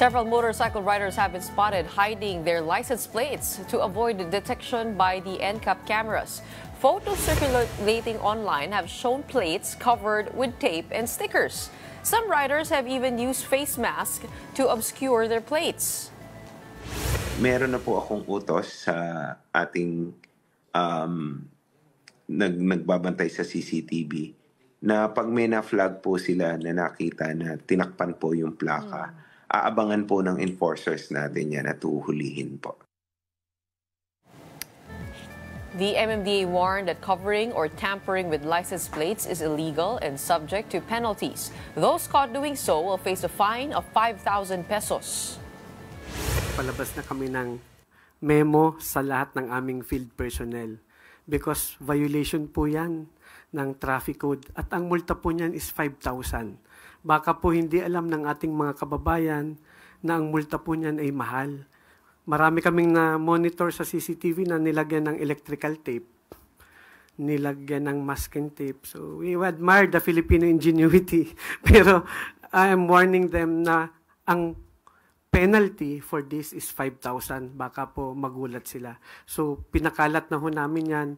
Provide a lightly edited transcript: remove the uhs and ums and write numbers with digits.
Several motorcycle riders have been spotted hiding their license plates to avoid detection by the NCAP cameras. Photos circulating online have shown plates covered with tape and stickers. Some riders have even used face masks to obscure their plates. Meron na po akong utos sa ating nagbabantay sa CCTV na pag may na-flag po sila na nakita na tinakpan po yung plaka, aabangan po ng enforcers natin yan at uhulihin po. The MMDA warned that covering or tampering with license plates is illegal and subject to penalties. Those caught doing so will face a fine of 5,000 pesos. Palabas na kami ng memo sa lahat ng aming field personnel because violation po yan ng traffic code at ang multa po niyan is 5,000. Baka po hindi alam ng ating mga kababayan na ang multa po niyan ay mahal. Marami kaming na-monitor sa CCTV na nilagyan ng electrical tape, nilagyan ng masking tape. So we admire the Filipino ingenuity. Pero I am warning them na ang penalty for this is 5,000. Baka po magulat sila. So pinakalat na ho namin yan.